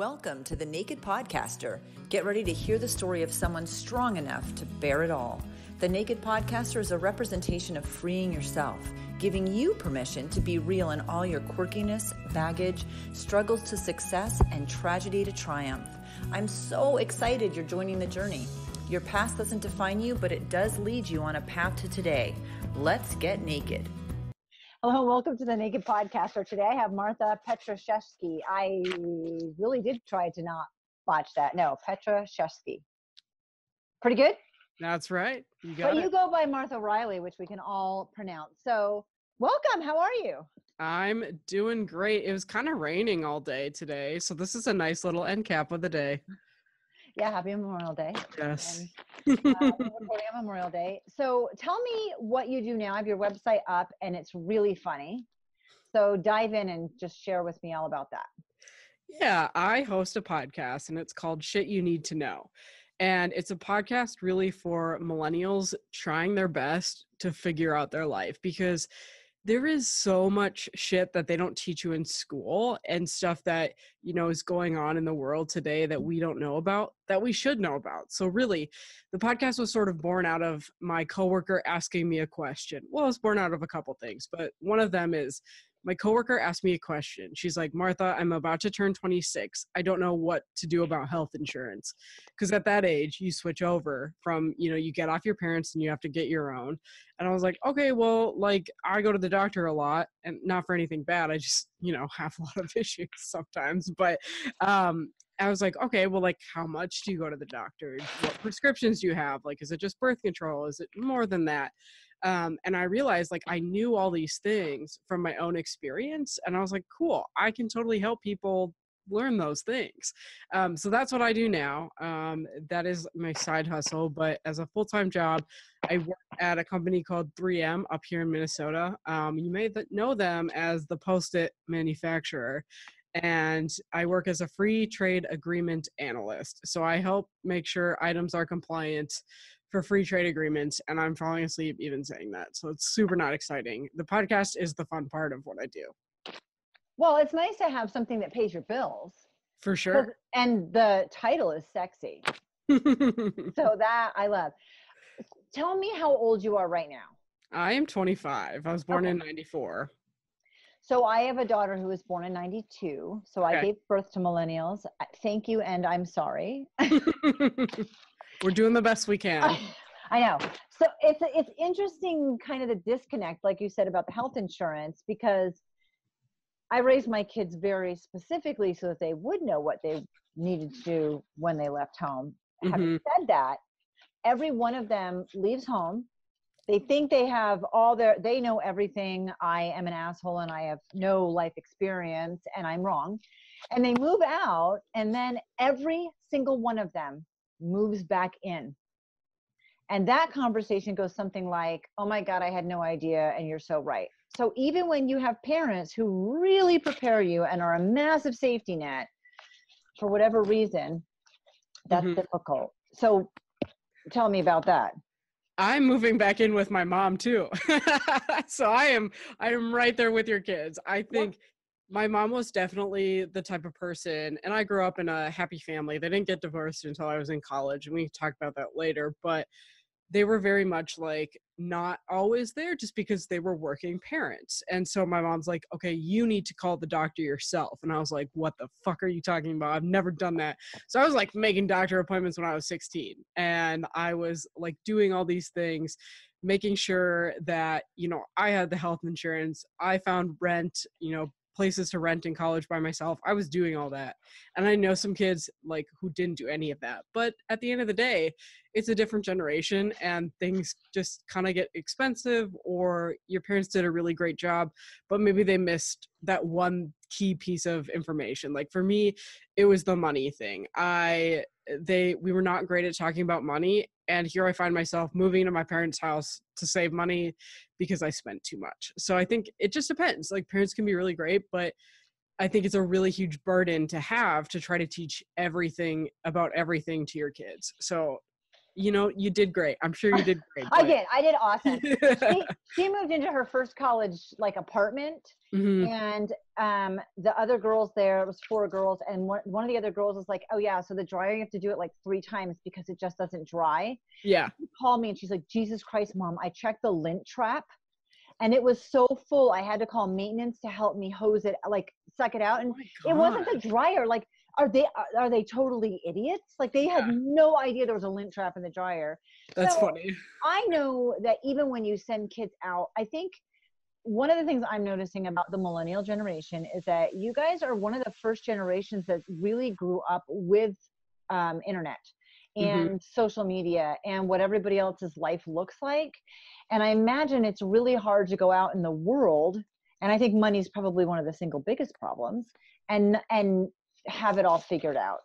Welcome to the Naked Podcaster. Get ready to hear the story of someone strong enough to bear it all. The Naked Podcaster is a representation of freeing yourself, giving you permission to be real in all your quirkiness, baggage, struggles to success, and tragedy to triumph. I'm so excited you're joining the journey. Your past doesn't define you, but it does lead you on a path to today. Let's get naked. Hello, welcome to the Naked Podcaster. Today I have Martha Petrashevsky. I really did try to not botch that. No, Petrashevsky. Pretty good? That's right. You got it. You go by Martha Riley, which we can all pronounce. So welcome. How are you? I'm doing great. It was kind of raining all day today, so this is a nice little end cap of the day. Yeah, happy Memorial Day. Yes. Recording on Memorial Day. So tell me what you do now. I have your website up and it's really funny. So dive in and just share with me all about that. Yeah, I host a podcast and it's called Shit You Need to Know. And it's a podcast really for millennials trying their best to figure out their life, because there is so much shit that they don't teach you in school and stuff that, you know, is going on in the world today that we don't know about, that we should know about. So really, the podcast was sort of born out of my coworker asking me a question. Well, it was born out of a couple things, but one of them is my coworker asked me a question. She's like, Martha, I'm about to turn 26. I don't know what to do about health insurance. Because at that age, you switch over from, you know, you get off your parents and you have to get your own. And I was like, okay, well, like I go to the doctor a lot, and not for anything bad. I just, you know, have a lot of issues sometimes. But I was like, okay, well, like how much do you go to the doctor? What prescriptions do you have? Like, is it just birth control? Is it more than that? And I realized like I knew all these things from my own experience, and I was like, cool, I can totally help people learn those things. So that's what I do now. That is my side hustle, but as a full-time job, I work at a company called 3M up here in Minnesota. You may know them as the Post-it manufacturer. And I work as a free trade agreement analyst. So I help make sure items are compliant for free trade agreements, and I'm falling asleep even saying that. So it's super not exciting. The podcast is the fun part of what I do. Well, it's nice to have something that pays your bills. For sure. And the title is sexy. So that I love. Tell me how old you are right now. I am 25. I was born in 94. So I have a daughter who was born in 92. So I gave birth to millennials. Thank you, and I'm sorry. We're doing the best we can. I know. So it's interesting, kind of the disconnect, like you said, about the health insurance, because I raised my kids very specifically so that they would know what they needed to do when they left home. Mm-hmm. Having said that, every one of them leaves home. They think they have they know everything. I am an asshole and I have no life experience and I'm wrong. And they move out, and then every single one of them moves back in. And that conversation goes something like, oh my God, I had no idea. And you're so right. So even when you have parents who really prepare you and are a massive safety net, for whatever reason, that's difficult. So tell me about that. I'm moving back in with my mom too. So I am right there with your kids. I think my mom was definitely the type of person, and I grew up in a happy family. They didn't get divorced until I was in college, and we can talk about that later, but they were very much like not always there just because they were working parents. And so my mom's like, okay, you need to call the doctor yourself. And I was like, what the fuck are you talking about? I've never done that. So I was like making doctor appointments when I was 16, and I was like doing all these things, making sure that, you know, I had the health insurance. I found rent, you know, places to rent in college by myself. I was doing all that. And I know some kids like who didn't do any of that. But at the end of the day, it's a different generation and things just kind of get expensive, or your parents did a really great job, but maybe they missed that one key piece of information. Like for me, it was the money thing. We were not great at talking about money. And here I find myself moving to my parents' house to save money because I spent too much. So I think it just depends. Like parents can be really great, but I think it's a really huge burden to have to try to teach everything about everything to your kids. So you know, you did great. I'm sure you did great. I did awesome. She moved into her first college like apartment, and the other girls there, it was 4 girls, and one of the other girls was like, oh yeah, so the dryer, you have to do it like 3 times because it just doesn't dry. Yeah. She called me and she's like, Jesus Christ, Mom, I checked the lint trap and it was so full I had to call maintenance to help me hose it, like suck it out. And it wasn't the dryer. Like, are they totally idiots? Like, they had no idea there was a lint trap in the dryer. That's funny. I know that even when you send kids out, I think one of the things I'm noticing about the millennial generation is that you guys are one of the first generations that really grew up with internet and social media and what everybody else's life looks like. And I imagine it's really hard to go out in the world. And I think money is probably one of the single biggest problems, and have it all figured out.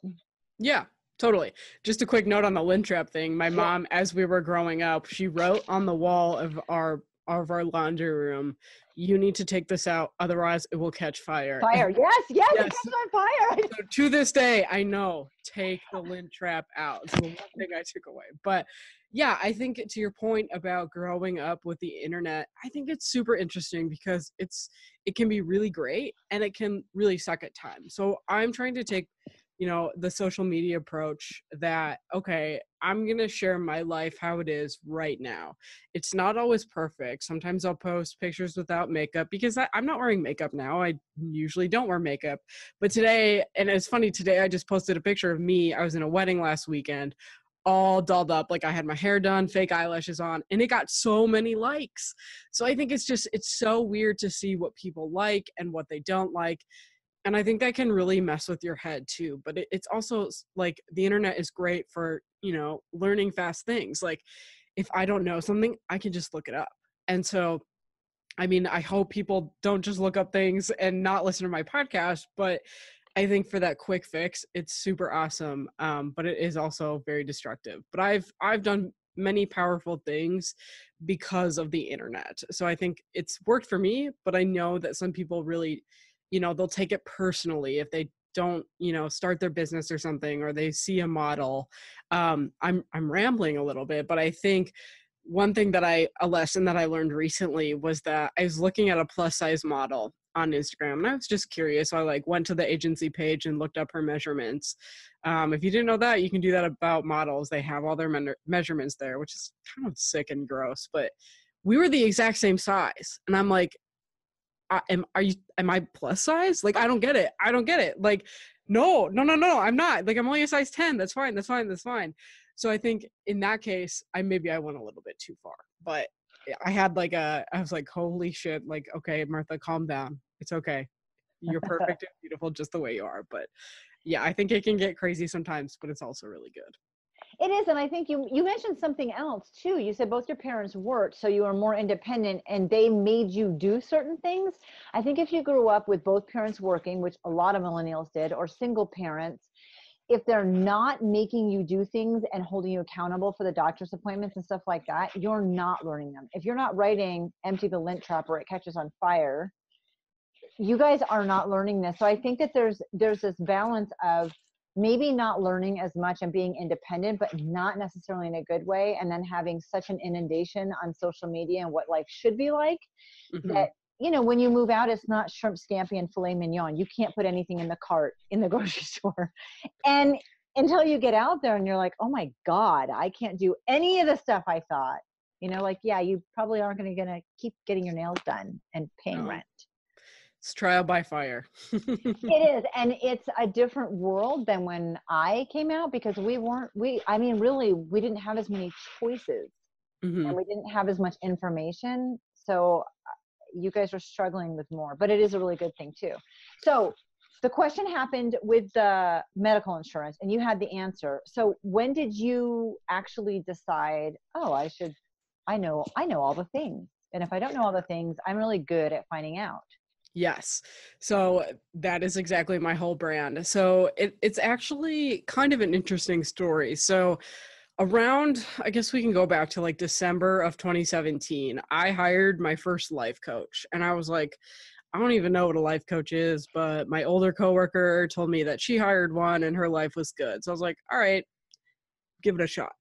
Yeah, totally. Just a quick note on the lint trap thing. My mom, as we were growing up, she wrote on the wall of our laundry room, you need to take this out, otherwise it will catch fire. Yes, it catches on fire. So to this day, I know, take the lint trap out. It's the one thing I took away. But yeah, I think to your point about growing up with the internet, I think it's super interesting because it can be really great and it can really suck at times. So I'm trying to take, you know, the social media approach that, okay, I'm going to share my life how it is right now. It's not always perfect. Sometimes I'll post pictures without makeup because I'm not wearing makeup now. I usually don't wear makeup. But today, and it's funny, today I just posted a picture of me. I was in a wedding last weekend, all dolled up. Like, I had my hair done, fake eyelashes on, and it got so many likes. So I think it's so weird to see what people like and what they don't like. And I think that can really mess with your head too. But it's also like the internet is great for, you know, learning fast things. Like, if I don't know something, I can just look it up. And so, I mean, I hope people don't just look up things and not listen to my podcast, but I think for that quick fix, it's super awesome. But it is also very destructive. But I've done many powerful things because of the internet. So I think it's worked for me, but I know that some people really, you know, they'll take it personally if they don't, you know, start their business or something, or they see a model. I'm rambling a little bit, but I think one thing a lesson that I learned recently was that I was looking at a plus size model on Instagram and I was just curious. So I like went to the agency page and looked up her measurements. If you didn't know that, you can do that about models. They have all their measurements there, which is kind of sick and gross, but we were the exact same size. And I'm like, am I plus size? Like, I don't get it. Like, no, I'm not. Like, I'm only a size 10. That's fine. So I think in that case, I went a little bit too far, but I was like, holy shit. Like, okay, Martha, calm down. It's okay. You're perfect and beautiful just the way you are. But yeah, I think it can get crazy sometimes, but it's also really good. It is. And I think you mentioned something else too. You said both your parents worked, so you were more independent and they made you do certain things. I think if you grew up with both parents working, which a lot of millennials did, or single parents, if they're not making you do things and holding you accountable for the doctor's appointments and stuff like that, you're not learning them. If you're not writing empty the lint trap or it catches on fire, you guys are not learning this. So I think that there's this balance of maybe not learning as much and being independent, but not necessarily in a good way. And then having such an inundation on social media and what life should be like that, you know, when you move out, it's not shrimp scampi and filet mignon. You can't put anything in the cart in the grocery store. And until you get out there and you're like, oh my God, I can't do any of the stuff I thought, you know, like, yeah, you probably aren't going to keep getting your nails done and paying rent. It's trial by fire. It is. And it's a different world than when I came out because we didn't have as many choices and we didn't have as much information. So you guys are struggling with more, but it is a really good thing too. So the question happened with the medical insurance and you had the answer. So when did you actually decide, oh, I know all the things. And if I don't know all the things, I'm really good at finding out. Yes. So that is exactly my whole brand. So it's actually kind of an interesting story. So around, I guess we can go back to like December of 2017, I hired my first life coach. And I was like, I don't even know what a life coach is, but my older coworker told me that she hired one and her life was good. So I was like, all right, give it a shot.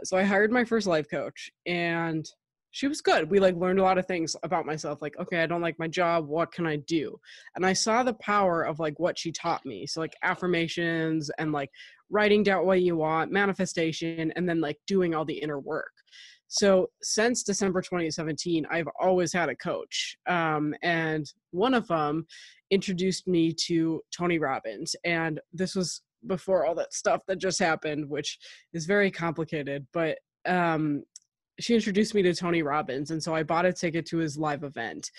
So I hired my first life coach, and she was good. We like learned a lot of things about myself. Like, okay, I don't like my job. What can I do? And I saw the power of like what she taught me. So like affirmations and like writing down what you want, manifestation, and then like doing all the inner work. So since December 2017, I've always had a coach. And one of them introduced me to Tony Robbins. And this was before all that stuff that just happened, which is very complicated. But she introduced me to Tony Robbins. And so I bought a ticket to his live event.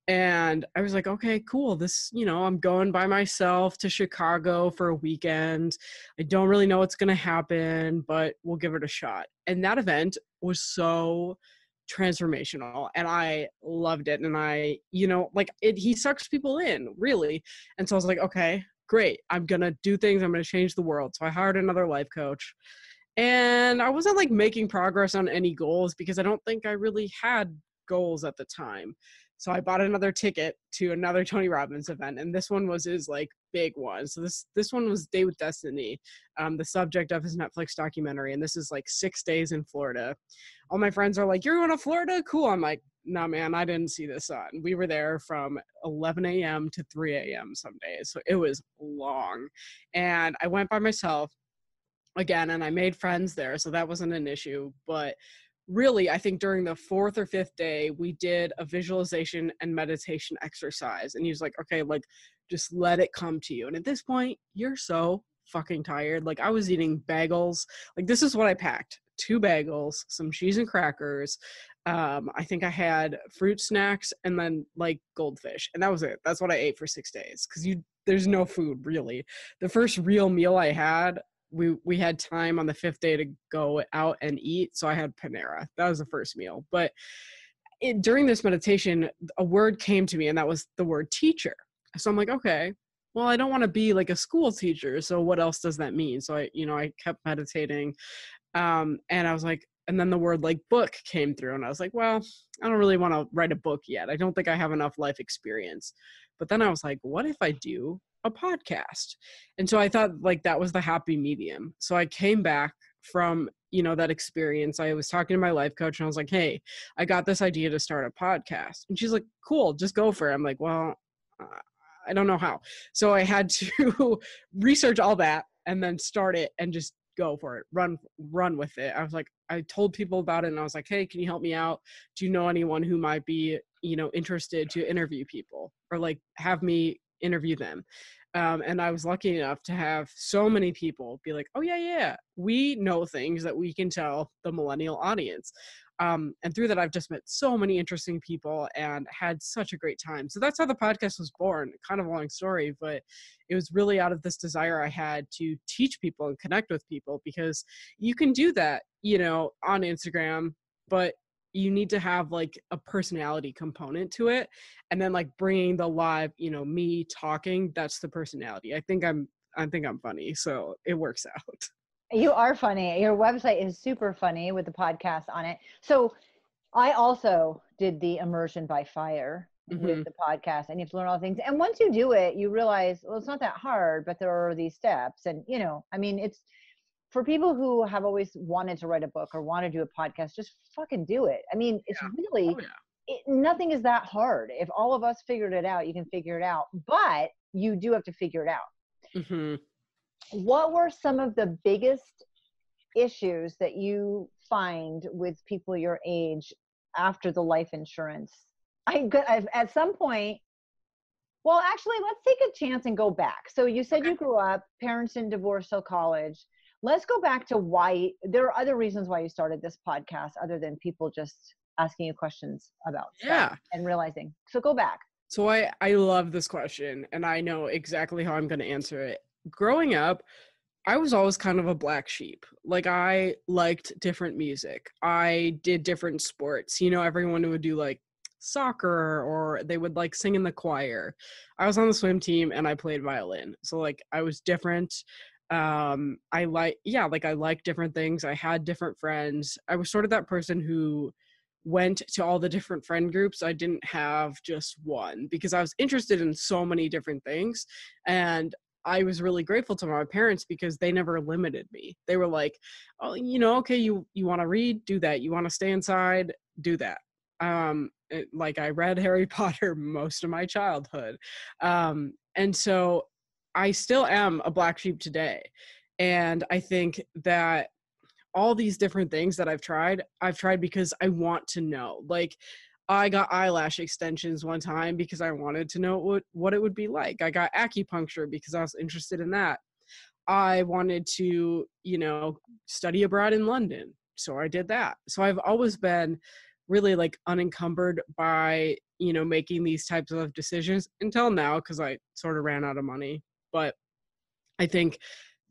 And I was like, okay, cool. This, I'm going by myself to Chicago for a weekend. I don't really know what's going to happen, but we'll give it a shot. And that event was so transformational, and I loved it. And I, he sucks people in, really. And so I was like, okay, great. I'm going to do things. I'm going to change the world. So I hired another life coach. And I wasn't like making progress on any goals because I don't think I really had goals at the time. So I bought another ticket to another Tony Robbins event, and this one was his like big one. So this one was Date with Destiny, the subject of his Netflix documentary, and this is like 6 days in Florida. All my friends are like, "You're going to Florida? Cool." I'm like, "No, man, I didn't see this on." We were there from 11 a.m. to 3 a.m. some days, so it was long. And I went by myself again, and I made friends there, so that wasn't an issue. But really, I think during the 4th or 5th day, we did a visualization and meditation exercise. And he was like, okay, like, just let it come to you. And at this point, you're so fucking tired. Like, I was eating bagels. Like, this is what I packed: 2 bagels, some cheese and crackers. I think I had fruit snacks and then like goldfish. And that was it. That's what I ate for 6 days. Because there's no food, really. The first real meal I had, we had time on the 5th day to go out and eat. So I had Panera. That was the first meal. But during this meditation, a word came to me, and that was the word teacher. So I'm like, okay, well, I don't want to be like a school teacher. So what else does that mean? So I kept meditating. And I was like, and then the word like book came through, and I was like, well, I don't really want to write a book yet. I don't think I have enough life experience. But then I was like, what if I do a podcast? And so I thought like that was the happy medium. So I came back from, that experience. I was talking to my life coach, and I was like, hey, I got this idea to start a podcast. And she's like, cool, just go for it. I'm like, well, I don't know how. So I had to research all that and then start it and just go for it, run with it. I was like, I told people about it, and I was like, hey, can you help me out? Do you know anyone who might be, interested to interview people, or like have me interview them? And I was lucky enough to have so many people be like, oh yeah, we know things that we can tell the millennial audience. And through that, I've just met so many interesting people and had such a great time. So that's how the podcast was born. Kind of a long story, but it was really out of this desire I had to teach people and connect with people, because you can do that, on Instagram, but you need to have like a personality component to it. And then like bringing the live, me talking, that's the personality. I think I'm funny, so it works out. You are funny. Your website is super funny with the podcast on it. So I also did the immersion by fire with the podcast, and you have to learn all the things. And once you do it, you realize, well, it's not that hard, but there are these steps. And, it's for people who have always wanted to write a book or want to do a podcast, just fucking do it. I mean, it's really, nothing is that hard. If all of us figured it out, you can figure it out, but you do have to figure it out. Mm-hmm. What were some of the biggest issues that you find with people your age after the life insurance? I've at some point, well, actually, let's take a chance and go back. So you said you grew up, parents didn't divorce till college. Let's go back to why. There are other reasons why you started this podcast other than people just asking you questions about stuff and realizing. So go back. So I love this question, and I know exactly how I'm going to answer it. Growing up, I was always kind of a black sheep. Like, I liked different music. I did different sports. Everyone would do like soccer, or they would like sing in the choir. I was on the swim team, and I played violin. So like I was different. I like different things. I had different friends. I was sort of that person who went to all the different friend groups. I didn't have just one, because I was interested in so many different things. And I was really grateful to my parents because they never limited me. They were like, oh, you know, okay, you want to read, do that. You want to stay inside, do that. Like I read Harry Potter most of my childhood. And so I still am a black sheep today. And I think that all these different things that I've tried because I want to know. Like, I got eyelash extensions one time because I wanted to know what it would be like. I got acupuncture because I was interested in that. I wanted to, you know, study abroad in London. So I did that. So I've always been really like unencumbered by, you know, making these types of decisions until now, because I sort of ran out of money. But I think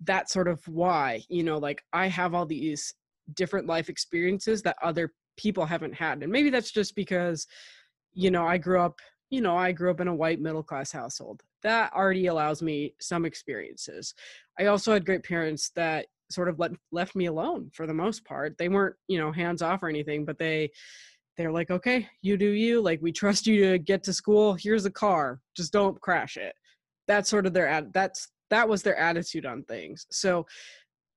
that's sort of why, you know, like I have all these different life experiences that other people haven't had. And maybe that's just because, you know, I grew up in a white middle class household. That already allows me some experiences. I also had great parents that sort of left me alone for the most part. They weren't, you know, hands off or anything, but they're like, okay, you do you, like, we trust you to get to school. Here's a car, just don't crash it. That's sort of that was their attitude on things. So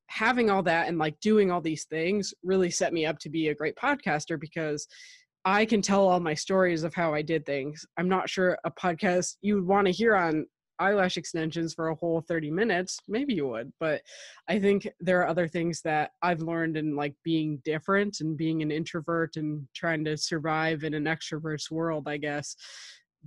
having all that and like doing all these things really set me up to be a great podcaster, because I can tell all my stories of how I did things. I'm not sure a podcast you would want to hear on eyelash extensions for a whole 30 minutes. Maybe you would, but I think there are other things that I've learned in like being different and being an introvert and trying to survive in an extrovert's world, I guess,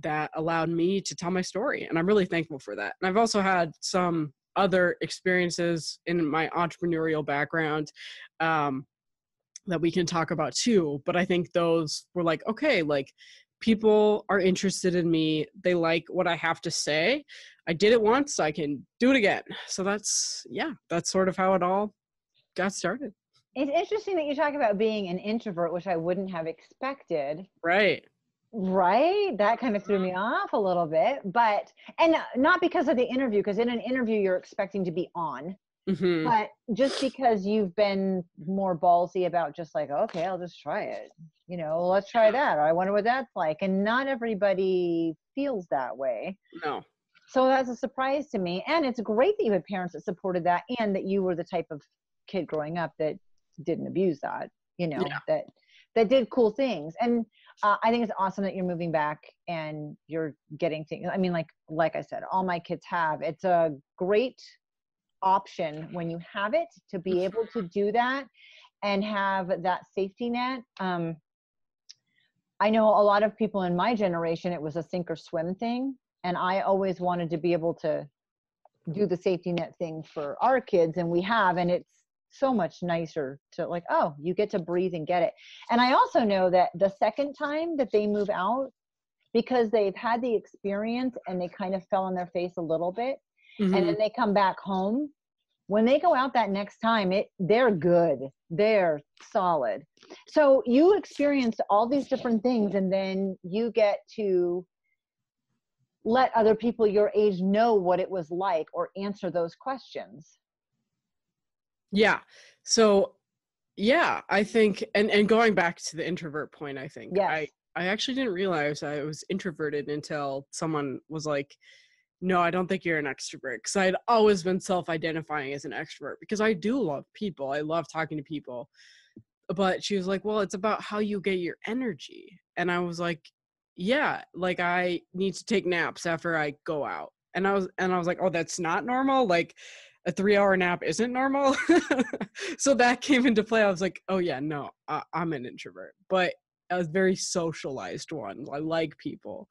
that allowed me to tell my story. And I'm really thankful for that. And I've also had some other experiences in my entrepreneurial background that we can talk about too. But I think those were like, okay, like people are interested in me. They like what I have to say. I did it once, I can do it again. So that's sort of how it all got started. It's interesting that you talk about being an introvert, which I wouldn't have expected. Right. That kind of threw me off a little bit, and not because of the interview, because in an interview you're expecting to be on, but just because you've been more ballsy about just like, okay, I'll just try it. You know, let's try that. Or I wonder what that's like. And not everybody feels that way. No. So that's a surprise to me. And it's great that you had parents that supported that, and that you were the type of kid growing up that didn't abuse that, you know, that did cool things. And I think it's awesome that you're moving back and you're getting things. I mean, like I said, all my kids have. It's a great option when you have it to be able to do that and have that safety net. I know a lot of people in my generation, it was a sink or swim thing. And I always wanted to be able to do the safety net thing for our kids, and we have, and it's so much nicer to like, oh, you get to breathe and get it. And I also know that the second time that they move out, because they've had the experience and they kind of fell on their face a little bit, and then they come back home, when they go out that next time, they're good, they're solid. So you experienced all these different things, and then you get to let other people your age know what it was like, or answer those questions. Yeah. So, yeah, I think, and going back to the introvert point, I think I actually didn't realize I was introverted until someone was like, no, I don't think you're an extrovert. Because I'd always been self-identifying as an extrovert because I do love people. I love talking to people. But she was like, well, it's about how you get your energy. And I was like, yeah, like I need to take naps after I go out. And I was like, oh, that's not normal. Like a 3-hour nap isn't normal. So that came into play. I was like, oh yeah, no, I'm an introvert, but a very socialized one. I like people.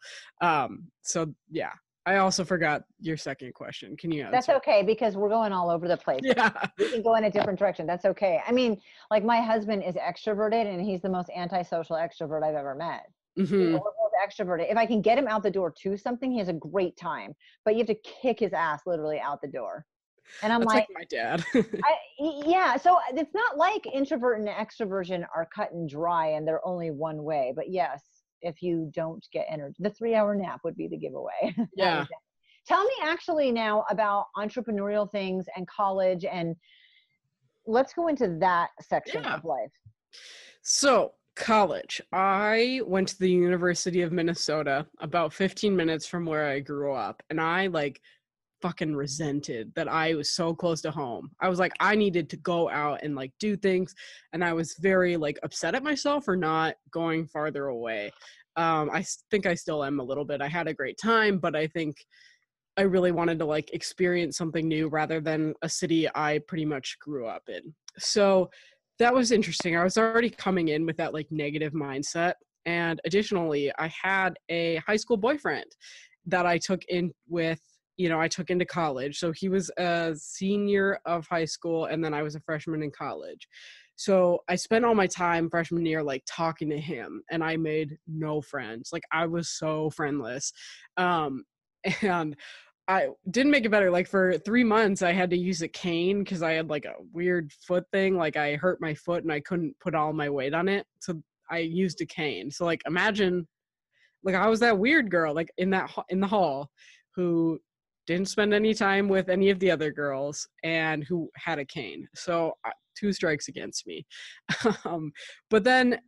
So yeah, I also forgot your second question. Can you answer? That's okay, because we're going all over the place. Yeah. We can go in a different direction. That's okay. I mean, like my husband is extroverted, and he's the most antisocial extrovert I've ever met. You know, we're both extroverted. If I can get him out the door to something, he has a great time, but you have to kick his ass literally out the door. And I'm like my dad. yeah. So it's not like introvert and extroversion are cut and dry and they're only one way, but yes, if you don't get energy, the 3-hour nap would be the giveaway. Yeah. Tell me actually now about entrepreneurial things and college, and let's go into that section of life. So college, I went to the University of Minnesota, about 15 minutes from where I grew up, and I like fucking resented that I was so close to home. I was like, I needed to go out and like do things. And I was very like upset at myself for not going farther away. I think I still am a little bit. I had a great time, but I think I really wanted to like experience something new rather than a city I pretty much grew up in. So that was interesting. I was already coming in with that like negative mindset. And additionally, I had a high school boyfriend that I took in with, I took into college. So he was a senior of high school, and then I was a freshman in college. So I spent all my time freshman year like talking to him, and I made no friends. Like I was so friendless. And I didn't make it better. Like for 3 months, I had to use a cane because I had like a weird foot thing. Like I hurt my foot and I couldn't put all my weight on it. So I used a cane. So like imagine, like I was that weird girl like in the hall who didn't spend any time with any of the other girls and who had a cane. So 2 strikes against me. But then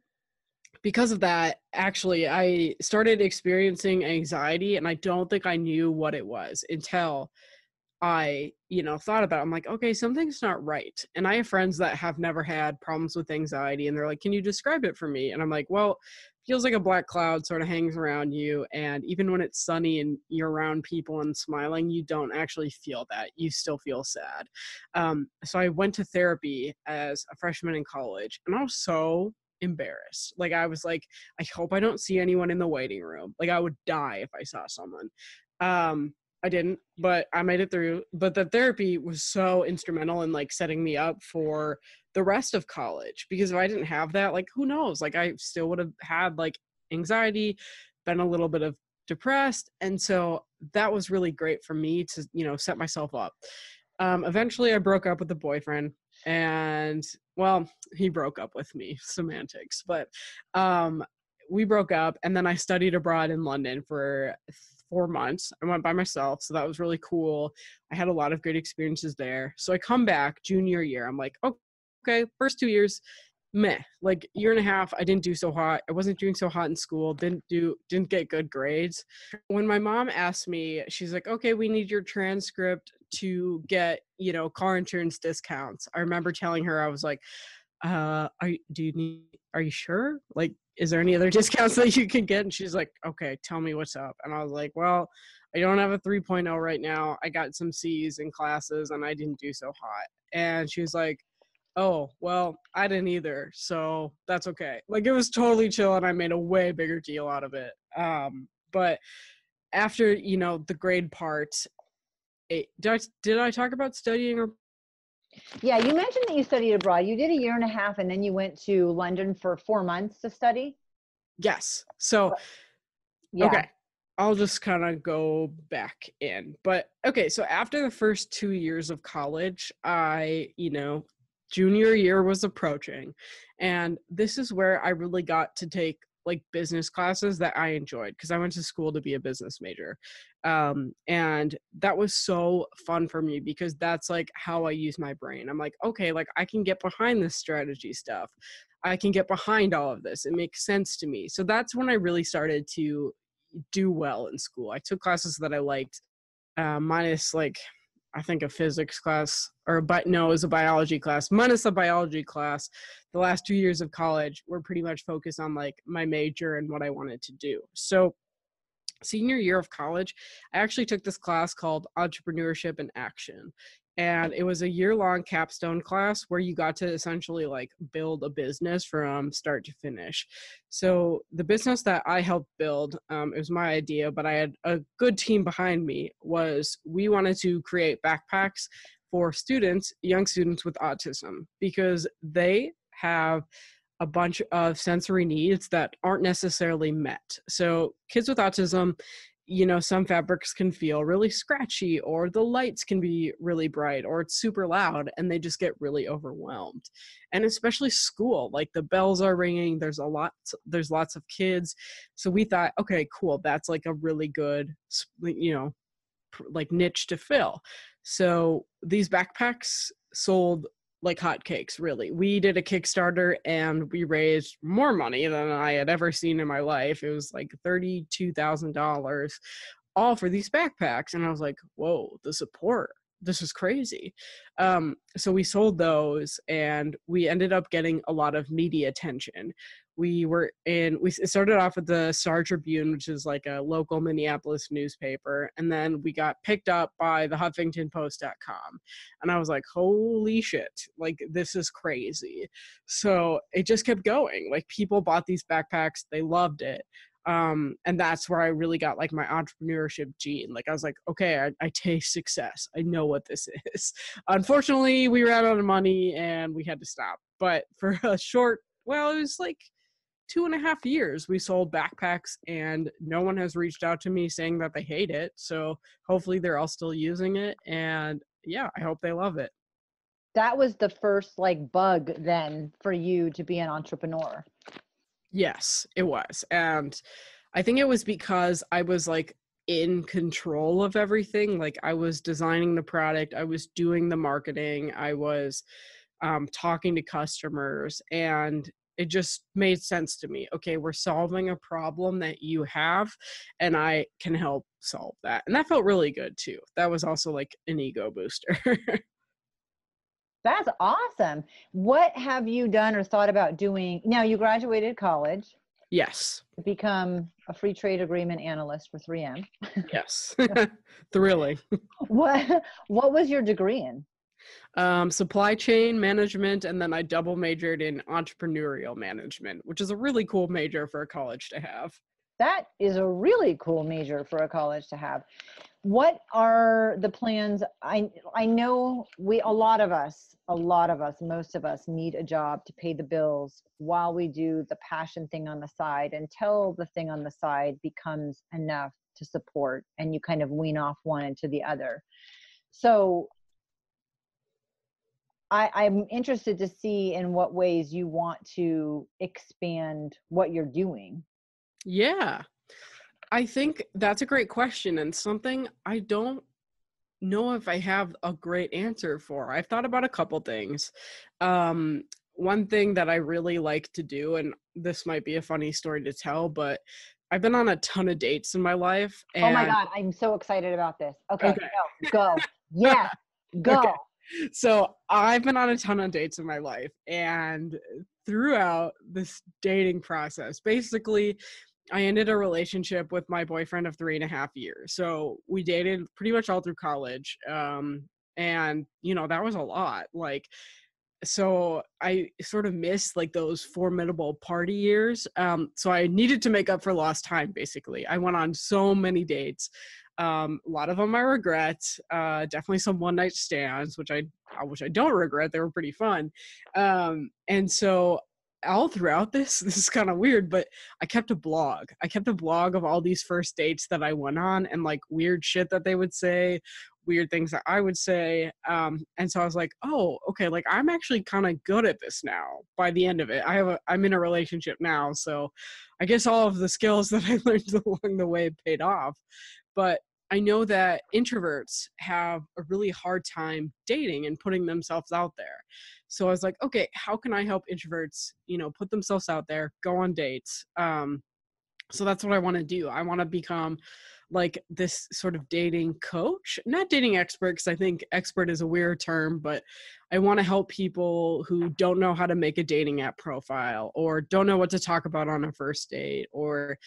because of that, actually, I started experiencing anxiety, and I don't think I knew what it was until I, thought about it. I'm like, okay, something's not right. And I have friends that have never had problems with anxiety, and they're like, can you describe it for me? And I'm like, well, feels like a black cloud sort of hangs around you. And even when it's sunny and you're around people and smiling, you don't actually feel that. You still feel sad. So I went to therapy as a freshman in college, and I was so embarrassed. Like I was like, I hope I don't see anyone in the waiting room. Like I would die if I saw someone. I didn't, but I made it through. But the therapy was so instrumental in like setting me up for the rest of college, because if I didn't have that, like who knows, like I still would have had like anxiety, been a little bit of depressed. And so that was really great for me to, set myself up. Eventually I broke up with the boyfriend, and well, he broke up with me, semantics, but we broke up, and then I studied abroad in London for 4 months. I went by myself, so that was really cool. I had a lot of great experiences there. So I come back junior year. I'm like, okay, first 2 years, meh. Like year and a half, I didn't do so hot. I wasn't doing so hot in school. Didn't get good grades. When my mom asked me, she's like, okay, we need your transcript to get, car insurance discounts. I remember telling her, I was like, are you sure? Like, is there any other discounts that you can get? And she's like, okay, tell me what's up. And I was like, well, I don't have a 3.0 right now. I got some C's in classes and I didn't do so hot. And she was like, oh, well, I didn't either. So that's okay. Like it was totally chill, and I made a way bigger deal out of it. But after, the grade part, did I talk about studying or? Yeah, you mentioned that you studied abroad. You did a year and a half, and then you went to London for 4 months to study? Yes. So, yeah. Okay, I'll just kind of go back in. But, okay, so after the first 2 years of college, junior year was approaching. And this is where I really got to take like business classes that I enjoyed, because I went to school to be a business major. And that was so fun for me, because that's like how I use my brain. I'm like, okay, like I can get behind this strategy stuff. I can get behind all of this. It makes sense to me. So that's when I really started to do well in school. I took classes that I liked, minus like, I think a physics class, it was a biology class, minus a biology class. The last 2 years of college were pretty much focused on like my major and what I wanted to do. So senior year of college, I actually took this class called Entrepreneurship in Action. And it was a year-long capstone class where you got to essentially like build a business from start to finish. So the business that I helped build, it was my idea, but I had a good team behind me, was we wanted to create backpacks for young students with autism, because they have a bunch of sensory needs that aren't necessarily met. So kids with autism, some fabrics can feel really scratchy, or the lights can be really bright, or it's super loud, and they just get really overwhelmed. And especially school, like the bells are ringing, there's lots of kids. So we thought, okay, cool, that's like a really good, like niche to fill. So these backpacks sold like hotcakes, really. We did a Kickstarter and we raised more money than I had ever seen in my life. It was like $32,000 all for these backpacks. And I was like, whoa, the support, this is crazy. So we sold those and we ended up getting a lot of media attention. We started off with the Star Tribune, which is like a local Minneapolis newspaper. And then we got picked up by the HuffingtonPost.com. And I was like, holy shit, like this is crazy. So it just kept going. Like people bought these backpacks, they loved it. And that's where I really got like my entrepreneurship gene. Like I was like, okay, I taste success. I know what this is. Unfortunately, we ran out of money and we had to stop. But for a short, well, it was like 2.5 years we sold backpacks, and no one has reached out to me saying that they hate it. So hopefully they're all still using it. And yeah, I hope they love it. That was the first like bug then for you to be an entrepreneur. Yes, it was. And I think it was because I was like in control of everything. Like I was designing the product, I was doing the marketing, I was talking to customers, and it just made sense to me. Okay, we're solving a problem that you have, and I can help solve that. And that felt really good too. That was also like an ego booster. That's awesome. What have you done or thought about doing? Now you graduated college Yes. to become a free trade agreement analyst for 3M. Yes. Thrilling. What was your degree in? Supply chain management, and then I double majored in entrepreneurial management, which is a really cool major for a college to have. That is a really cool major for a college to have. What are the plans? I know a lot of us, most of us need a job to pay the bills while we do the passion thing on the side, until the thing on the side becomes enough to support and you kind of wean off one into the other. So I'm interested to see in what ways you want to expand what you're doing. Yeah, I think that's a great question, and something I don't know if I have a great answer for. I've thought about a couple things. One thing that I really like to do, and this might be a funny story to tell, but I've been on a ton of dates in my life. And oh my God, I'm so excited about this. Okay. Go. Yes, go. Okay. So I've been on a ton of dates in my life, and throughout this dating process, basically, I ended a relationship with my boyfriend of 3.5 years. So we dated pretty much all through college. And that was a lot. Like, so I sort of missed like those formidable party years. So I needed to make up for lost time, basically. I went on so many dates. A lot of them I regret. Definitely some one night stands, which I don't regret. They were pretty fun. And so all throughout this is kind of weird, but I kept a blog. I kept a blog of all these first dates that I went on, and like weird shit that they would say, weird things that I would say. And so I was like, oh, okay, like I'm actually kind of good at this now by the end of it. I'm in a relationship now. So I guess all of the skills that I learned along the way paid off. But I know that introverts have a really hard time dating and putting themselves out there. So I was like, okay, how can I help introverts, put themselves out there, go on dates? So that's what I want to do. I want to become like this sort of dating coach, not dating expert, because I think expert is a weird term, but I want to help people who don't know how to make a dating app profile, or don't know what to talk about on a first date, or,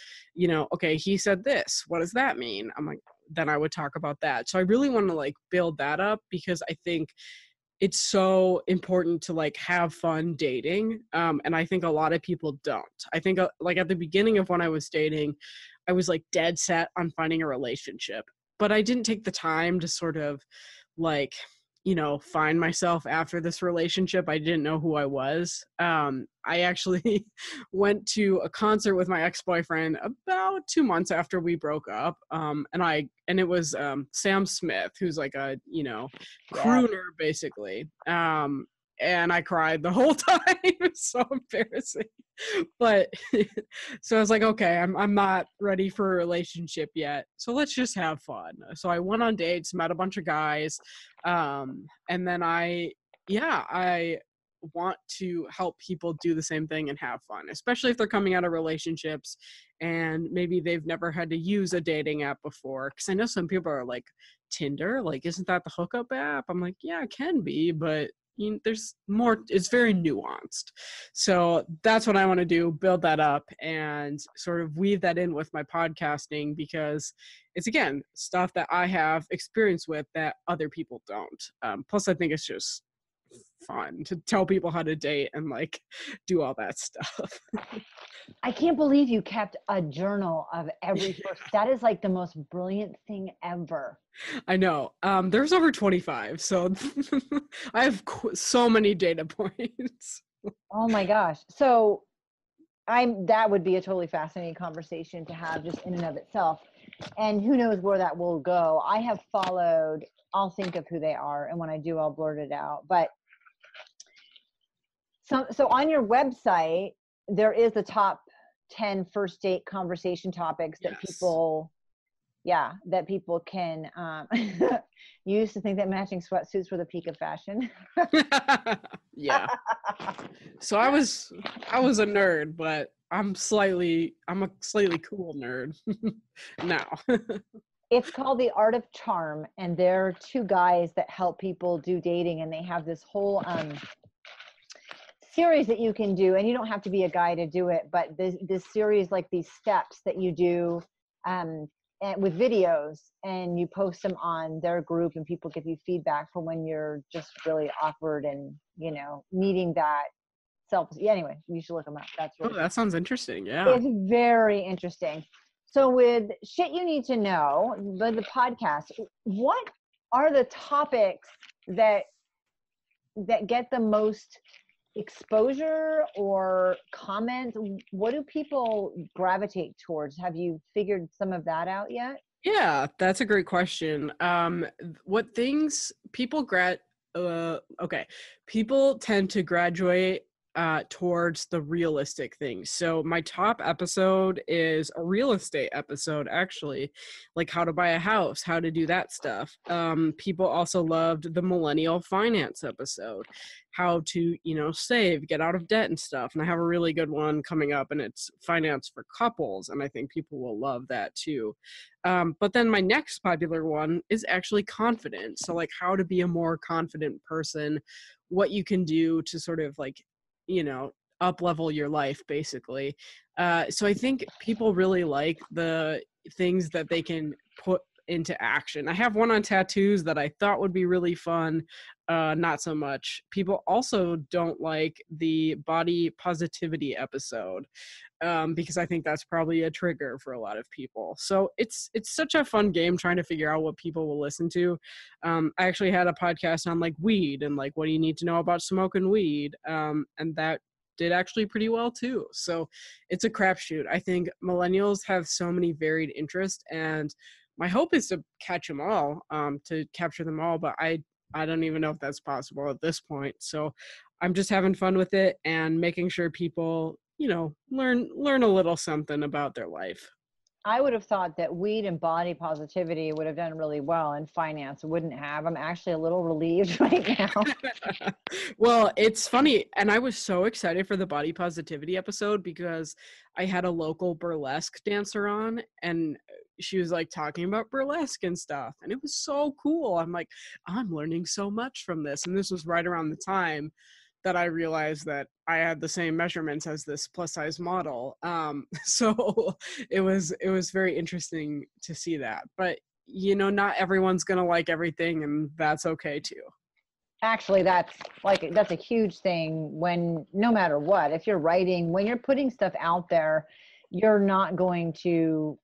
okay, he said this, what does that mean? I'm like, then I would talk about that. So I really want to like build that up, because I think it's so important to like have fun dating. And I think a lot of people don't. I think like at the beginning of when I was dating, I was like dead set on finding a relationship, but I didn't take the time to sort of like, find myself after this relationship. I didn't know who I was. I actually went to a concert with my ex-boyfriend about 2 months after we broke up. And it was Sam Smith, who's like a, crooner basically. And I cried the whole time. It's so embarrassing. But so I was like, okay, I'm not ready for a relationship yet. So let's just have fun. So I went on dates, met a bunch of guys. And then I want to help people do the same thing and have fun, especially if they're coming out of relationships and maybe they've never had to use a dating app before. Because I know some people are like, Tinder, like, isn't that the hookup app? I'm like, yeah, it can be, but there's more, it's very nuanced. So that's what I want to do, build that up and sort of weave that in with my podcasting, because it's, again, stuff that I have experience with that other people don't. Plus I think it's just fun to tell people how to date and like do all that stuff. I can't believe you kept a journal of every first. That is like the most brilliant thing ever. I know. There's over 25, so I have so many data points. Oh my gosh. So that would be a totally fascinating conversation to have just in and of itself. And who knows where that will go. I have followed, I'll think of who they are, and when I do, I'll blurt it out. But so on your website, there is the top 10 first date conversation topics that people can you used to think that matching sweatsuits were the peak of fashion. Yeah. So I was a nerd, but I'm a slightly cool nerd now. It's called The Art of Charm, and they're two guys that help people do dating, and they have this whole series that you can do, and you don't have to be a guy to do it, but this series, like these steps that you do and with videos, and you post them on their group, and people give you feedback for when you're just really awkward and needing that self. Anyway, you should look them up. That's really that sounds interesting. Yeah, it's very interesting. So with Shit You Need to Know, the podcast, what are the topics that get the most exposure or comments? What do people gravitate towards? Have you figured some of that out yet? Yeah, that's a great question. What things people people tend to graduate towards the realistic things. So my top episode is a real estate episode, actually, like how to buy a house, how to do that stuff. People also loved the millennial finance episode, how to, save, get out of debt and stuff. And I have a really good one coming up, and it's finance for couples. And I think people will love that too. But then my next popular one is actually confidence. So like how to be a more confident person, what you can do to sort of like, up level your life, basically. So I think people really like the things that they can put into action. I have one on tattoos that I thought would be really fun. Not so much. People also don't like the body positivity episode, because I think that's probably a trigger for a lot of people. So it's such a fun game trying to figure out what people will listen to. I actually had a podcast on like weed and like what do you need to know about smoking weed, and that did actually pretty well too. So it's a crapshoot. I think millennials have so many varied interests, and my hope is to catch them all, to capture them all, but I don't even know if that's possible at this point. So I'm just having fun with it and making sure people, learn a little something about their life. I would have thought that weed and body positivity would have done really well, and finance wouldn't have. I'm actually a little relieved right now. Well, it's funny. And I was so excited for the body positivity episode because I had a local burlesque dancer on, and she was like talking about burlesque and stuff. And it was so cool. I'm like, I'm learning so much from this. And this was right around the time that I realized that I had the same measurements as this plus size model. So it was very interesting to see that, but not everyone's going to like everything, and that's okay too. Actually, that's a huge thing when, no matter what, if you're writing, when you're putting stuff out there, you're not going to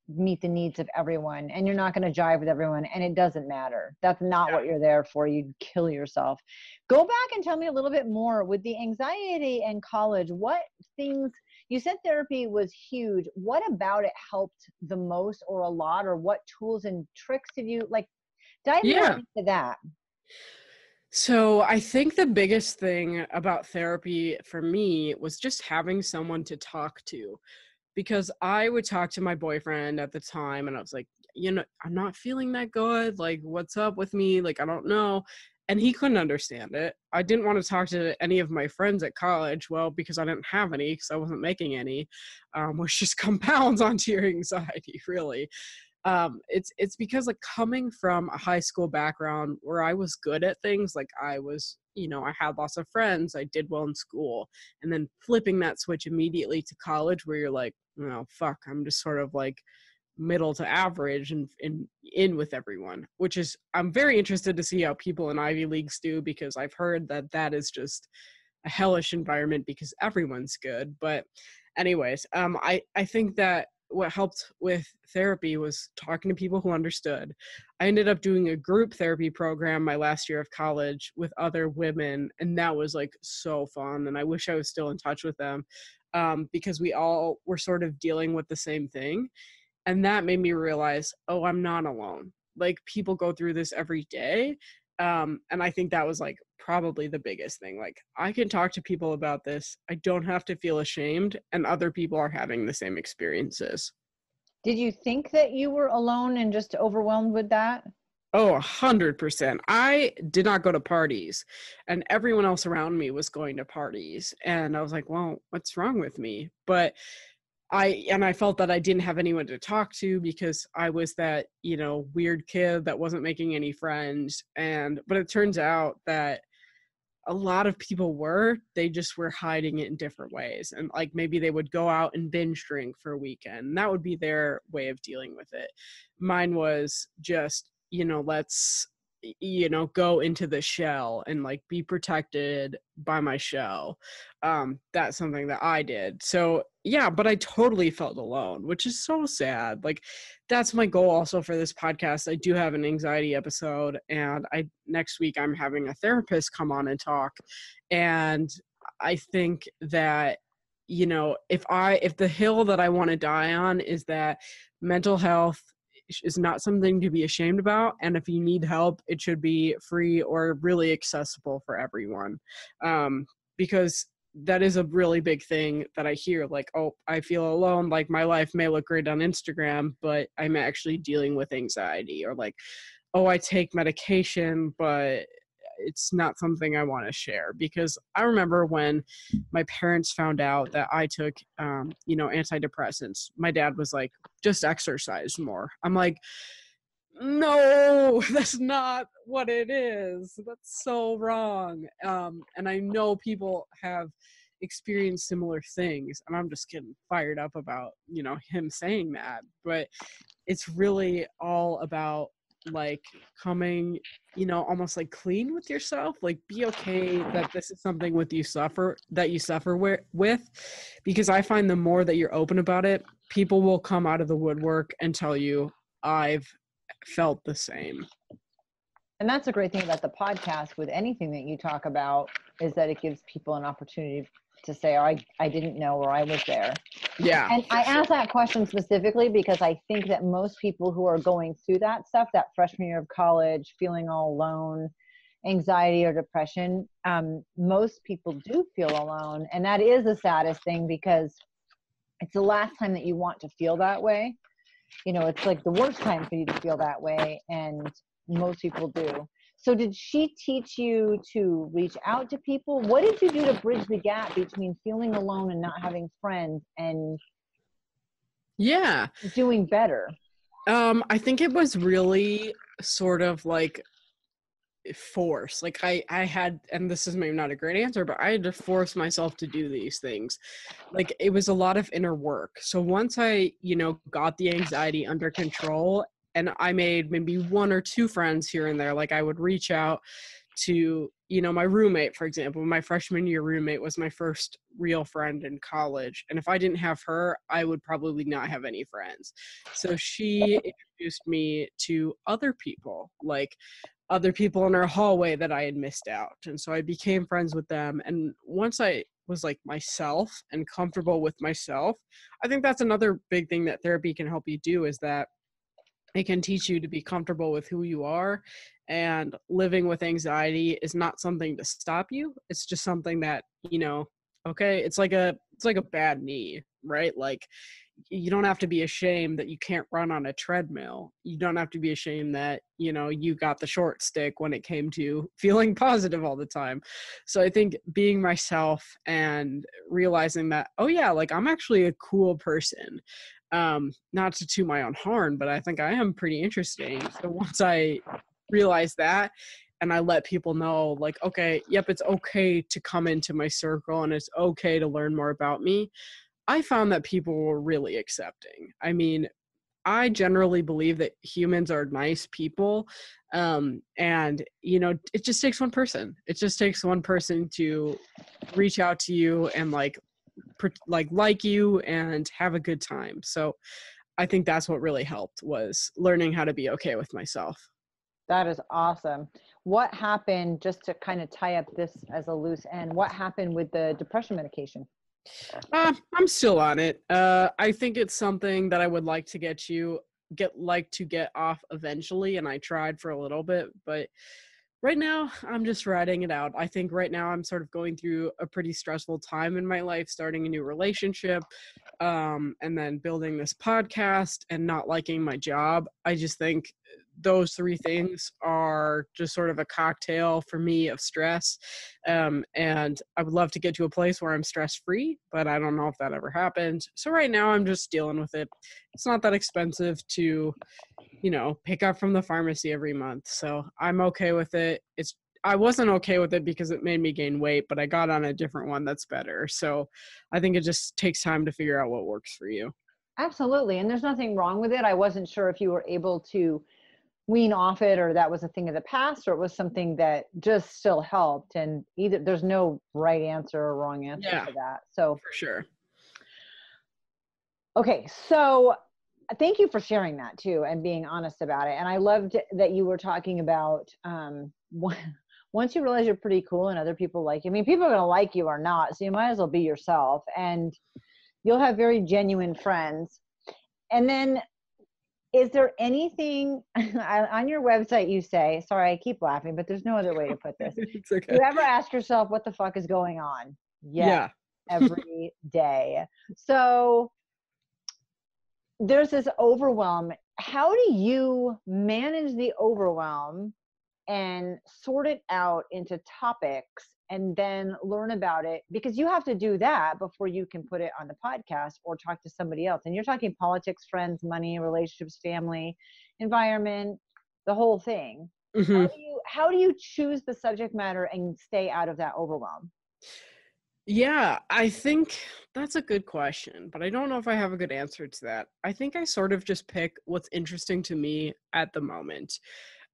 meet the needs of everyone, and you're not going to jive with everyone, and it doesn't matter. That's not what you're there for. You'd kill yourself. Go back and tell me a little bit more with the anxiety in college. What things, you said therapy was huge. What about it helped the most, or a lot, or what tools and tricks did you like? Dive more into that. So I think the biggest thing about therapy for me was just having someone to talk to. Because I would talk to my boyfriend at the time, and I was like, I'm not feeling that good. Like, what's up with me? Like, I don't know. and he couldn't understand it. I didn't want to talk to any of my friends at college, well, because I didn't have any, because I wasn't making any, which just compounds onto your anxiety, really. It's because, like, coming from a high school background where I was good at things, like I was, I had lots of friends, I did well in school, and then flipping that switch immediately to college where you're like, fuck, I'm just sort of like middle to average and in with everyone, which is, I'm very interested to see how people in Ivy Leagues do, because I've heard that is just a hellish environment because everyone's good. But anyways, I think that what helped with therapy was talking to people who understood. I ended up doing a group therapy program my last year of college with other women, and that was like so fun, and I wish I was still in touch with them, because we all were sort of dealing with the same thing. And that made me realize, oh, I'm not alone. Like, people go through this every day. And I think that was like probably the biggest thing. Like, I can talk to people about this. I don't have to feel ashamed, and other people are having the same experiences. Did you think that you were alone and just overwhelmed with that? Oh, 100%. I did not go to parties, and everyone else around me was going to parties. And I was like, well, what's wrong with me? But I felt that I didn't have anyone to talk to because I was that, weird kid that wasn't making any friends. But it turns out that a lot of people they just were hiding it in different ways. And like, maybe they would go out and binge drink for a weekend, and that would be their way of dealing with it. Mine was just, let's, go into the shell and like be protected by my shell. That's something that I did. So yeah, but I totally felt alone, which is so sad. Like, that's my goal also for this podcast. I do have an anxiety episode, and next week I'm having a therapist come on and talk. And I think that, if the hill that I want to die on is that mental health is not something to be ashamed about, and if you need help, it should be free or really accessible for everyone, because that is a really big thing that I hear, like, oh, I feel alone, like my life may look great on Instagram, but I'm actually dealing with anxiety, or like, oh, I take medication, but it's not something I want to share. Because I remember when my parents found out that I took, antidepressants, my dad was like, just exercise more. I'm like, no, that's not what it is. That's so wrong. And I know people have experienced similar things, and I'm just getting fired up about, him saying that. But it's really all about like coming, almost like clean with yourself, like be okay that this is something with you suffer with, because I find the more that you're open about it, people will come out of the woodwork and tell you, I've felt the same. And that's a great thing about the podcast with anything that you talk about, is that it gives people an opportunity to say, oh, I didn't know, or I was there. Yeah. And I asked that question specifically because I think that most people who are going through that stuff, that freshman year of college, feeling all alone, anxiety or depression, most people do feel alone. And that is the saddest thing, because it's the last time that you want to feel that way. It's like the worst time for you to feel that way. And most people do. So did she teach you to reach out to people? What did you do to bridge the gap between feeling alone and not having friends and doing better? I think it was really sort of like force. Like I had, and this is maybe not a great answer, but I had to force myself to do these things. Like, it was a lot of inner work. So once I, got the anxiety under control, and I made maybe one or two friends here and there, like I would reach out to, my roommate, for example. My freshman year roommate was my first real friend in college. And if I didn't have her, I would probably not have any friends. So she introduced me to other people, like other people in our hallway that I had missed out. And so I became friends with them. And once I was like myself and comfortable with myself, I think that's another big thing that therapy can help you do, is that it can teach you to be comfortable with who you are, and living with anxiety is not something to stop you. It's just something that, okay, it's like a bad knee, right? Like, you don't have to be ashamed that you can't run on a treadmill. You don't have to be ashamed that, you got the short stick when it came to feeling positive all the time. So I think being myself and realizing that, oh yeah, like I'm actually a cool person. Not to toot my own horn, but I think I am pretty interesting. So once I realized that, and I let people know, like, okay, yep, it's okay to come into my circle and it's okay to learn more about me, I found that people were really accepting. I mean, I generally believe that humans are nice people. And, it just takes one person. It just takes one person to reach out to you and like you and have a good time. So I think that's what really helped, was learning how to be okay with myself. That is awesome. What happened, just to kind of tie up this as a loose end, what happened with the depression medication? I'm still on it. I think it's something that I would like to get off eventually, and I tried for a little bit, but right now I'm just riding it out. I think right now I'm sort of going through a pretty stressful time in my life, starting a new relationship, and then building this podcast and not liking my job. I just think those three things are just sort of a cocktail for me of stress. And I would love to get to a place where I'm stress-free, but I don't know if that ever happened. So right now I'm just dealing with it. It's not that expensive to, pick up from the pharmacy every month. So I'm okay with it. I wasn't okay with it because it made me gain weight, but I got on a different one that's better. So I think it just takes time to figure out what works for you. Absolutely. And there's nothing wrong with it. I wasn't sure if you were able to wean off it, or that was a thing of the past, or it was something that just still helped. And either there's no right answer or wrong answer to that. So for sure. Okay. So thank you for sharing that too, and being honest about it. And I loved that you were talking about, once you realize you're pretty cool and other people like you, I mean, people are going to like you or not, so you might as well be yourself, and you'll have very genuine friends. And then, is there anything on your website you say, sorry, I keep laughing, but there's no other way to put this. It's okay. You ever ask yourself, what the fuck is going on? Yes, yeah. Every day. So there's this overwhelm. How do you manage the overwhelm and sort it out into topics and then learn about it? Because you have to do that before you can put it on the podcast or talk to somebody else. And you're talking politics, friends, money, relationships, family, environment, the whole thing. Mm-hmm. How do you choose the subject matter and stay out of that overwhelm? Yeah, I think that's a good question, but I don't know if I have a good answer to that. I think I sort of just pick what's interesting to me at the moment.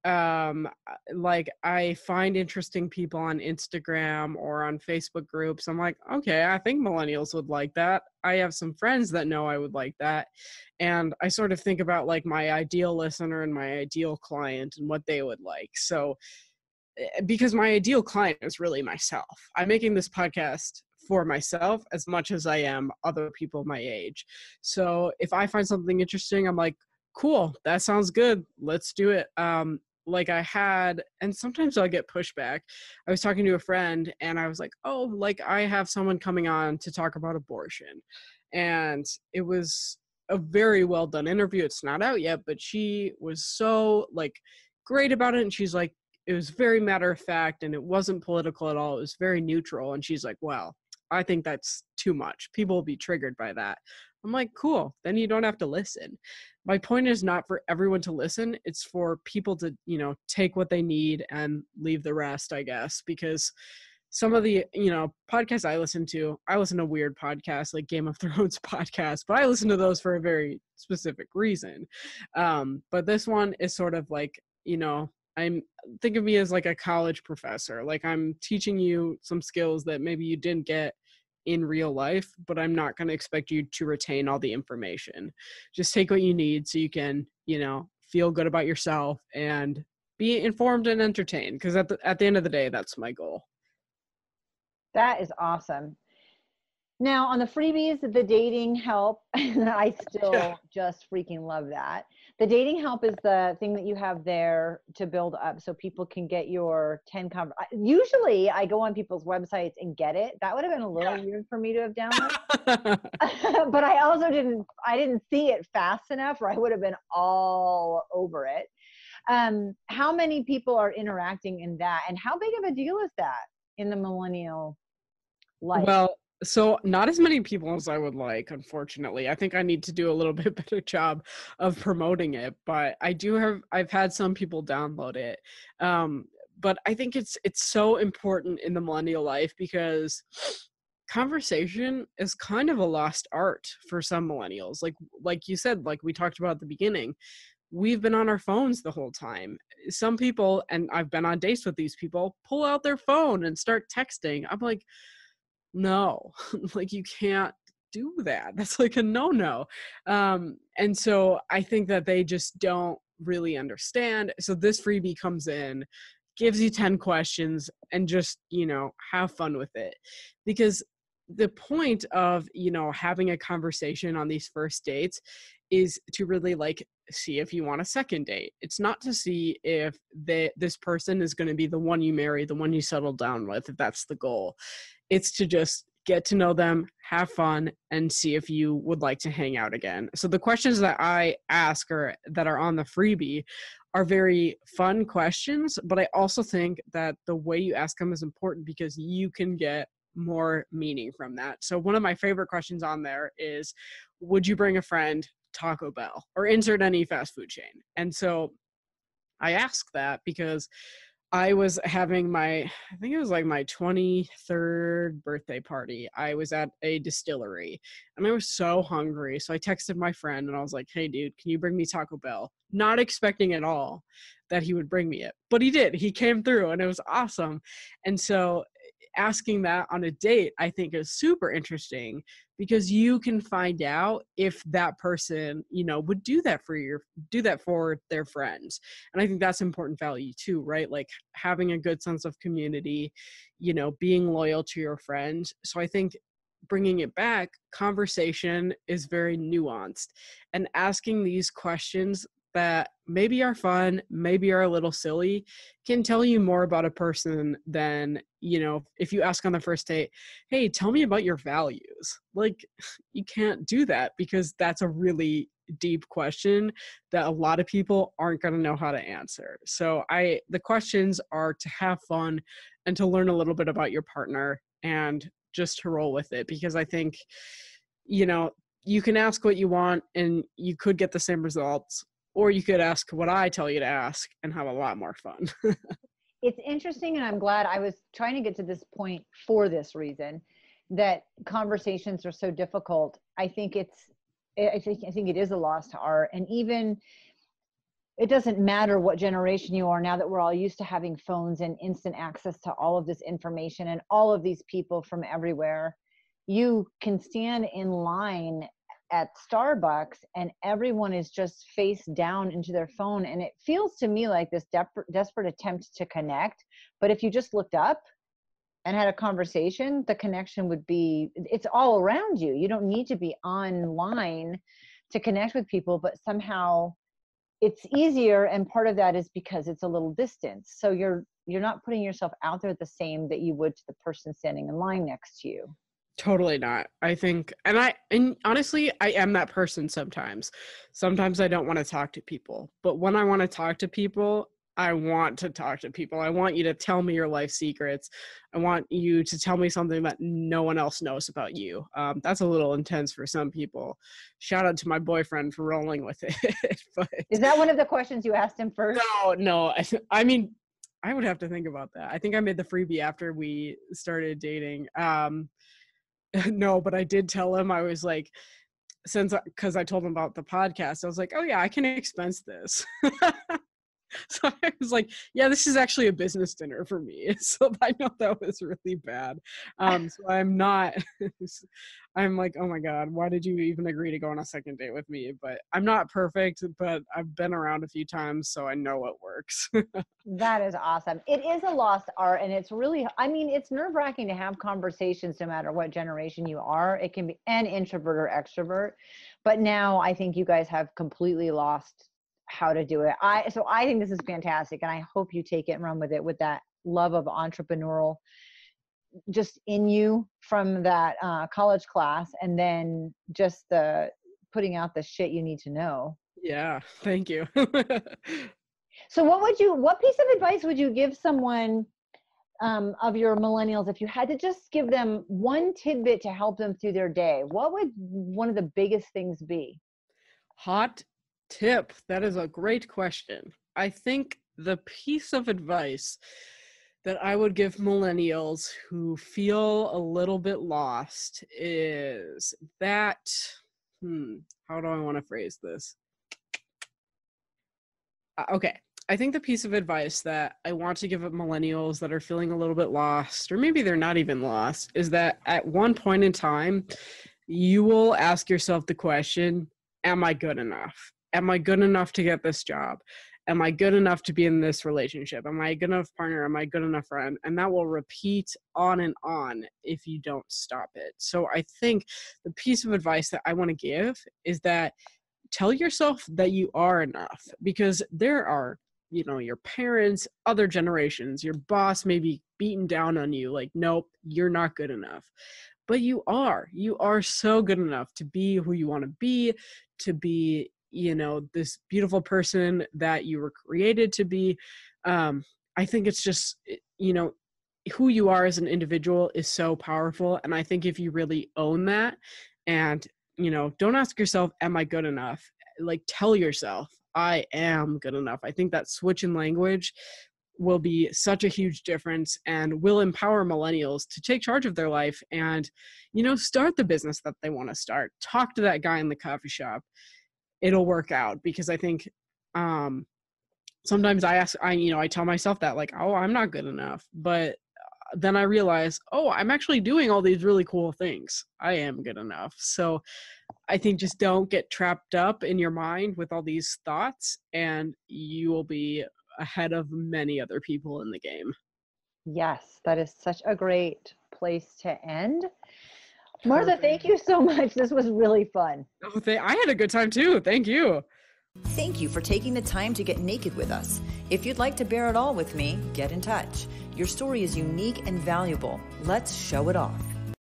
Like I find interesting people on Instagram or on Facebook groups. I'm like, okay, I think millennials would like that. I have some friends that know I would like that. And I sort of think about like my ideal listener and my ideal client and what they would like. So because my ideal client is really myself. I'm making this podcast for myself as much as I am other people my age. So if I find something interesting, I'm like, cool, that sounds good. Let's do it. Like I had, and sometimes I'll get pushback. I was talking to a friend and I was like, oh, like I have someone coming on to talk about abortion. And it was a very well done interview. It's not out yet, but she was so like great about it. And she's like, it was very matter of fact and it wasn't political at all. It was very neutral. And she's like, well, I think that's too much. People will be triggered by that. I'm like, cool, then you don't have to listen. My point is not for everyone to listen. It's for people to, take what they need and leave the rest, I guess, because some of the, podcasts I listen to weird podcasts like Game of Thrones podcasts, but I listen to those for a very specific reason. But this one is sort of like, think of me as like a college professor. Like I'm teaching you some skills that maybe you didn't get in real life, but I'm not going to expect you to retain all the information. Just take what you need so you can, feel good about yourself and be informed and entertained. Because at the end of the day, that's my goal. That is awesome. Now on the freebies, the dating help, I still just freaking love that. The dating help is the thing that you have there to build up so people can get your 10 usually I go on people's websites and get it. That would have been a little weird for me to have downloaded. But I also didn't see it fast enough, or I would have been all over it. How many people are interacting in that, and how big of a deal is that in the millennial life? Well, so not as many people as I would like, unfortunately. I think I need to do a little bit better job of promoting it, but I've had some people download it. But I think it's so important in the millennial life because conversation is kind of a lost art for some millennials. Like you said, like we talked about at the beginning, we've been on our phones the whole time. Some people, and I've been on dates with these people, pull out their phone and start texting. I'm like, no, like you can't do that. That's like a no. And so I think that they just don't really understand. So this freebie comes in, gives you 10 questions, and just, have fun with it. Because the point of, having a conversation on these first dates is to really like see if you want a second date. It's not to see if this person is going to be the one you marry, the one you settle down with, if that's the goal. It's to just get to know them, have fun, and see if you would like to hang out again. So the questions that I ask or that are on the freebie are very fun questions, but I also think that the way you ask them is important because you can get more meaning from that. So one of my favorite questions on there is, would you bring a friend Taco Bell or insert any fast food chain? And so I ask that because I was having I think it was like my 23rd birthday party. I was at a distillery and I was so hungry. So I texted my friend and I was like, hey dude, can you bring me Taco Bell? Not expecting at all that he would bring me it, but he did. He came through and it was awesome. And so asking that on a date, I think is super interesting because you can find out if that person, would do that for their friends. And I think that's important value too, right? Like having a good sense of community, being loyal to your friends. So I think bringing it back, conversation is very nuanced, and asking these questions that maybe are fun, maybe are a little silly, can tell you more about a person than, if you ask on the first date, hey, tell me about your values. Like, you can't do that because that's a really deep question that a lot of people aren't going to know how to answer. So the questions are to have fun and to learn a little bit about your partner and just to roll with it, because I think, you can ask what you want and you could get the same results, or you could ask what I tell you to ask and have a lot more fun. It's interesting, and I'm glad. I was trying to get to this point for this reason, that conversations are so difficult. I think it is a lost art, and even it doesn't matter what generation you are now that we're all used to having phones and instant access to all of this information and all of these people from everywhere. You can stand in line at Starbucks and everyone is just face down into their phone, and it feels to me like this desperate attempt to connect. But if you just looked up and had a conversation, the connection would be, it's all around you. You don't need to be online to connect with people, but somehow it's easier, and part of that is because it's a little distance. So you're not putting yourself out there the same that you would to the person standing in line next to you. Totally not. I think, and honestly, I am that person sometimes. Sometimes I don't want to talk to people, but when I want to talk to people, I want to talk to people. I want you to tell me your life secrets. I want you to tell me something that no one else knows about you. That's a little intense for some people. Shout out to my boyfriend for rolling with it. But is that one of the questions you asked him first? No. I mean, I would have to think about that. I think I made the freebie after we started dating. No, but I did tell him, I was like, because I told him about the podcast, I was like, oh yeah, I can expense this. So I was like, yeah, this is actually a business dinner for me. So I know that was really bad. So I'm not, I'm like, oh my God, why did you even agree to go on a second date with me? But I'm not perfect, but I've been around a few times, so I know what works. That is awesome. It is a lost art, and it's really, I mean, it's nerve-wracking to have conversations no matter what generation you are. It can be an introvert or extrovert, but now I think you guys have completely lost how to do it. So I think this is fantastic, and I hope you take it and run with it with that love of entrepreneurial just in you from that college class, and then just the putting out the shit you need to know. Yeah, thank you. So what piece of advice would you give someone of your millennials if you had to just give them one tidbit to help them through their day? What would one of the biggest things be? Hot tip. That is a great question. I think the piece of advice that I would give millennials who feel a little bit lost is that, how do I want to phrase this? Okay. I think the piece of advice that I want to give millennials that are feeling a little bit lost, or maybe they're not even lost, is that at one point in time, you will ask yourself the question, am I good enough? Am I good enough to get this job? Am I good enough to be in this relationship? Am I a good enough partner? Am I a good enough friend? And that will repeat on and on if you don't stop it. So I think the piece of advice that I want to give is that tell yourself that you are enough, because there are, your parents, other generations, your boss may be beating down on you like, nope, you're not good enough. But you are so good enough to be who you want to be, this beautiful person that you were created to be. I think it's just, who you are as an individual is so powerful. And I think if you really own that and, don't ask yourself, am I good enough? Like, tell yourself, I am good enough. I think that switch in language will be such a huge difference and will empower millennials to take charge of their life and, start the business that they want to start. Talk to that guy in the coffee shop. It'll work out, because I think sometimes I tell myself that, like, oh, I'm not good enough. But then I realize, oh, I'm actually doing all these really cool things. I am good enough. So I think just don't get trapped up in your mind with all these thoughts, and you will be ahead of many other people in the game. Yes, that is such a great place to end. Martha, thank you so much. This was really fun. Oh, I had a good time too. Thank you. Thank you for taking the time to get naked with us. If you'd like to bear it all with me, get in touch. Your story is unique and valuable. Let's show it off.